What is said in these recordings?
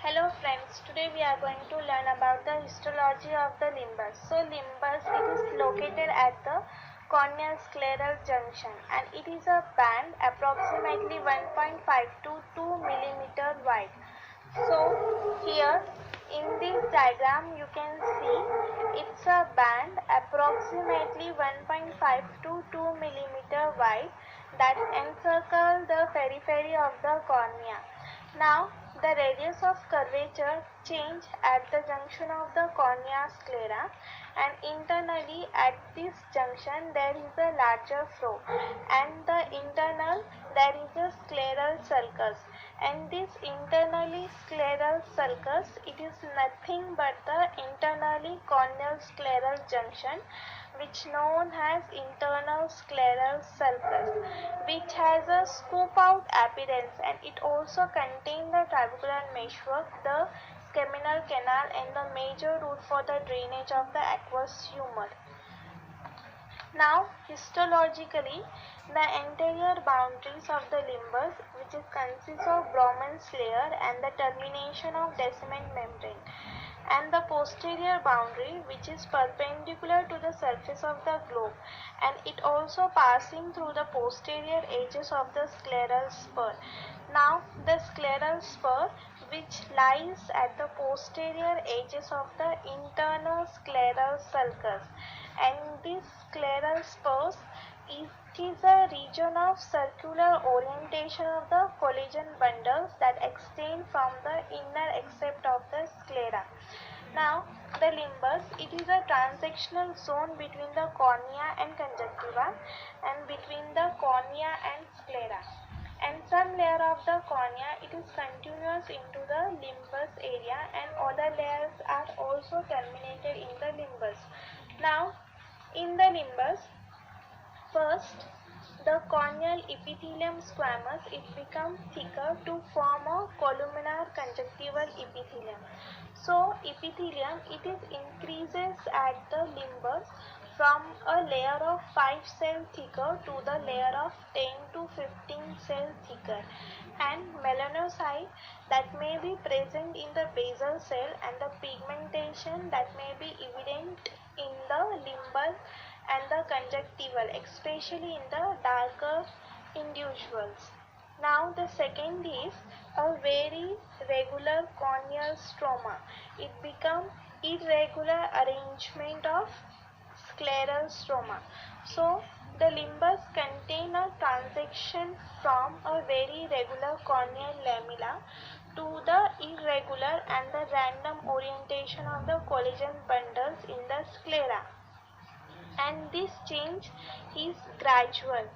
Hello friends, today we are going to learn about the histology of the limbus. So limbus, it is located at the corneal scleral junction and it is a band approximately 1.5 to 2 millimeter wide. So here in this diagram you can see it's a band approximately 1.5 to 2 millimeter wide that encircle the periphery of the cornea. Now the radius of curvature change at the junction of the cornea sclera, and internally at this junction there is a larger flow, and the internal there is a scleral sulcus, and this internally scleral sulcus, it is nothing but the internally corneal scleral junction, which known as internal scleral sulcus, which has a scoop out appearance, and it also contains the trabecular meshwork, the seminal canal, and the major route for the drainage of the aqueous humor. Now, histologically, the anterior boundaries of the limbus, which consists of Bowman's layer and the termination of descending membrane, and the posterior boundary, which is perpendicular to the surface of the globe, and it also passing through the posterior edges of the scleral spur. Now the scleral spur, which lies at the posterior edges of the internal scleral sulcus, and this scleral spurs, it is a region of circular orientation of the collagen bundles that extend from the inner accept of the sclera. Now, the limbus, it is a transactional zone between the cornea and conjunctiva, and between the cornea and sclera. And some layer of the cornea, it is continuous into the limbus area, and other layers are also terminated in the limbus. Now, in the limbus, first, the corneal epithelium squamous, it becomes thicker to form a columnar conjunctival epithelium. So epithelium, it is increases at the limbus from a layer of 5 cell thicker to the layer of 10 to 15 cell thicker, and melanocyte that may be present in the basal cell, and the pigmentation that may be evident in the limbal and the conjunctival, especially in the darker individuals. Now the second is a very regular corneal stroma. It becomes irregular arrangement of scleral stroma. So the limbus contain a transition from a very regular corneal lamella to the irregular and the random orientation of the collagen bundles in the sclera, and this change is gradual,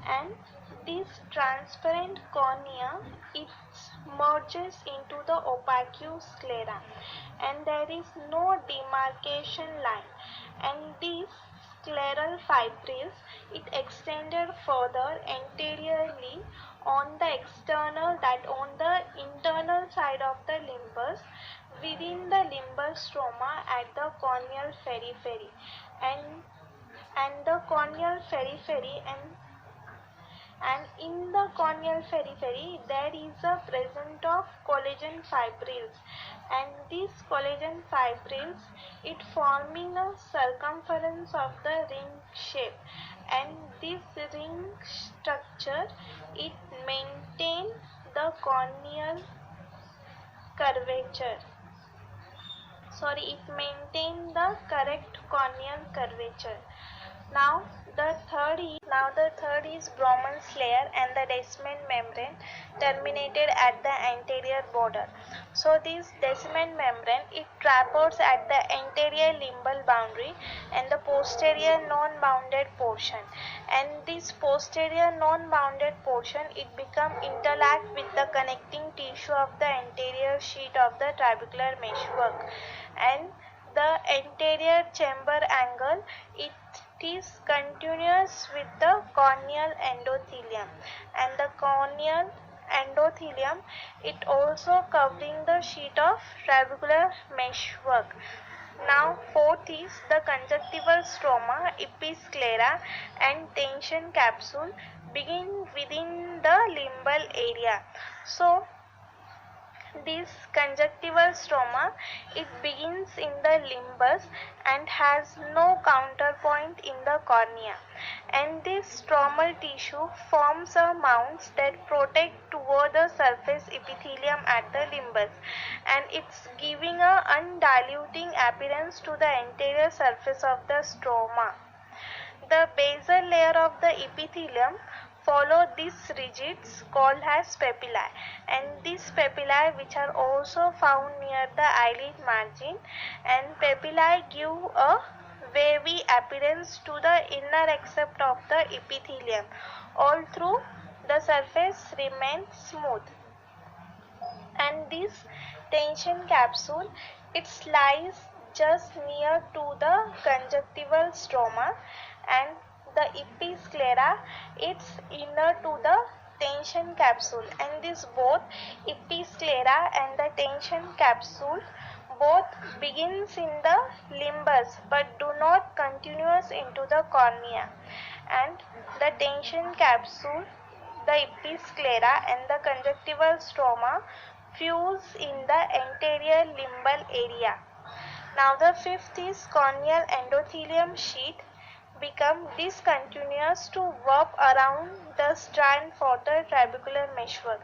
and this transparent cornea, it merges into the opaque sclera, and there is no demarcation line, and these scleral fibrils, it extended further anteriorly on the external, that on the internal side of the limbus, within the limbus stroma at the corneal periphery, and the corneal periphery, and in the corneal periphery there is a presence of collagen fibrils, and these collagen fibrils, it forming a circumference of the ring shape, and this ring structure, it maintain the corneal curvature. It maintain the correct corneal curvature. Now the third is Bowman's layer and the descending membrane terminated at the anterior border. So this descending membrane, it traverses at the anterior limbal boundary and the posterior non-bounded portion, and this posterior non-bounded portion, it become interlocked with the connecting tissue of the anterior sheet of the trabecular meshwork, and the anterior chamber angle, it is continuous with the corneal endothelium, and the corneal endothelium, it also covering the sheet of trabecular meshwork. Now fourth is the conjunctival stroma, episclera, and tension capsule begin within the limbal area. So This conjunctival stroma, it begins in the limbus and has no counterpoint in the cornea, and this stromal tissue forms a mounds that protect toward the surface epithelium at the limbus, and it's giving a undiluting appearance to the anterior surface of the stroma. The basal layer of the epithelium follow these ridges called as papillae, and these papillae which are also found near the eyelid margin, and papillae give a wavy appearance to the inner accept of the epithelium. All through the surface remains smooth, and this tension capsule, it lies just near to the conjunctival stroma, and the episclera, it's inner to the tension capsule, and this both episclera and the tension capsule both begins in the limbus but do not continuous into the cornea, and the tension capsule, the episclera and the conjunctival stroma fuse in the anterior limbal area. Now the fifth is corneal endothelium sheath become discontinuous to warp around the strand for the trabecular meshwork.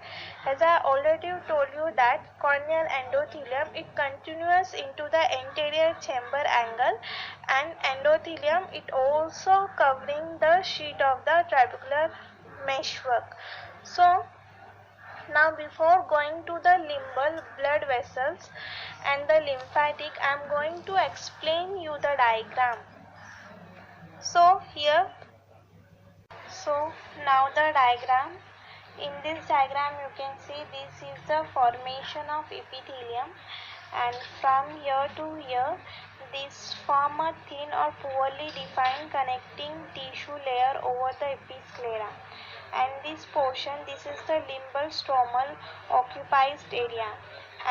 As I already told you that corneal endothelium, it continues into the anterior chamber angle, and endothelium, it also covering the sheet of the trabecular meshwork. So now before going to the limbal blood vessels and the lymphatic, I am going to explain you the diagram. So now the diagram. In this diagram you can see this is the formation of epithelium, and from here to here this form a thin or poorly defined connecting tissue layer over the episclera, and this portion, this is the limbal stromal occupied area,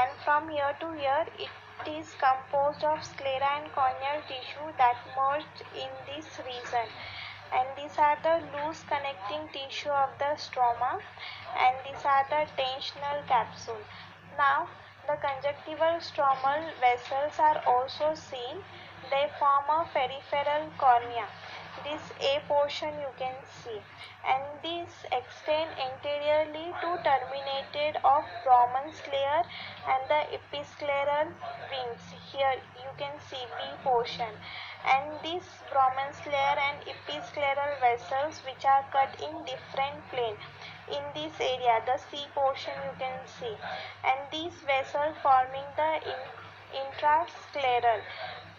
and from here to here it is composed of sclera and corneal tissue that merged in this region, and these are the loose connecting tissue of the stroma, and these are the tensional capsule. Now the conjunctival stromal vessels are also seen. They form a peripheral cornea. This A portion you can see, and these extend anteriorly to terminated of Broman's layer and the episcleral wings. Here you can see B portion, and these Broman's layer and episcleral vessels which are cut in different plane. In this area the C portion you can see, and these vessels forming the intrascleral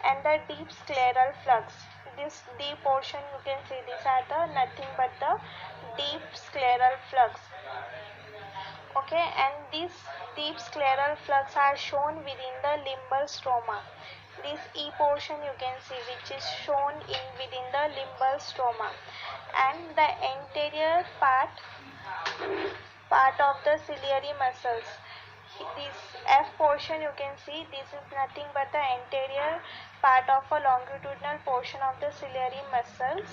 and the deep scleral flux. This D portion you can see, these are the nothing but the deep scleral flux. Okay, and these deep scleral flux are shown within the limbal stroma. This E portion you can see which is shown in within the limbal stroma, and the anterior part of the ciliary muscles. This F portion you can see, this is nothing but the anterior part of a longitudinal portion of the ciliary muscles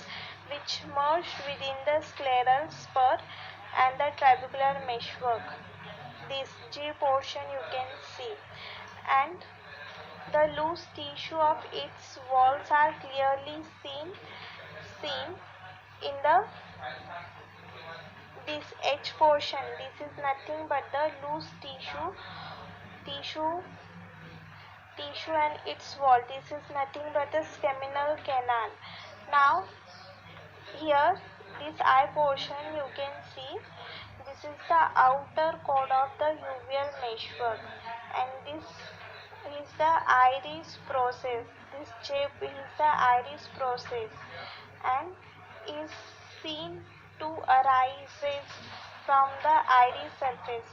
which merged within the scleral spur and the trabecular meshwork. This G portion you can see, and the loose tissue of its walls are clearly seen in the this H portion. This is nothing but the loose tissue and its wall. This is nothing but the seminal canal. Now here this I portion you can see, this is the outer cord of the uveal meshwork, and this is the iris process. This shape is the iris process and is seen to arises from the iris surface.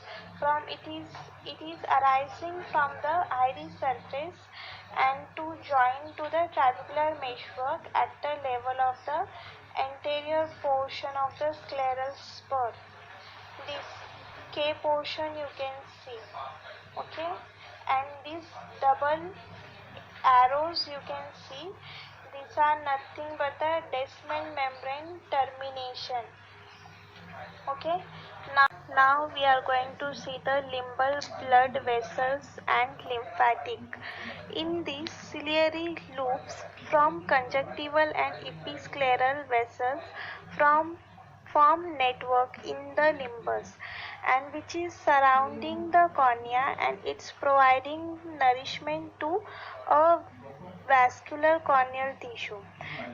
It is arising from the iris surface and to join to the trabecular meshwork at the level of the anterior portion of the scleral spur. This K portion you can see. Okay, and these double arrows you can see, these are nothing but the Descemet membrane termination. Okay, now Now we are going to see the limbal blood vessels and lymphatic. In these ciliary loops from conjunctival and episcleral vessels form network in the limbus and which is surrounding the cornea, and it's providing nourishment to a vascular corneal tissue.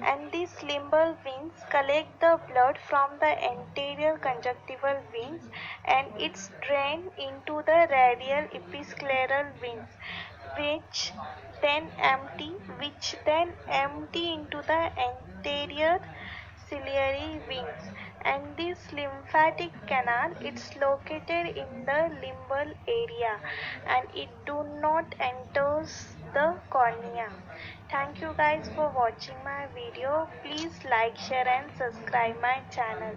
And these limbal veins collect the blood from the anterior conjunctival veins and it's drained into the radial episcleral veins which then empty into the anterior ciliary veins. And this lymphatic canal, it's located in the limbal area and it do not enters the cornea. Thank you guys for watching my video. Please like, share and subscribe my channel.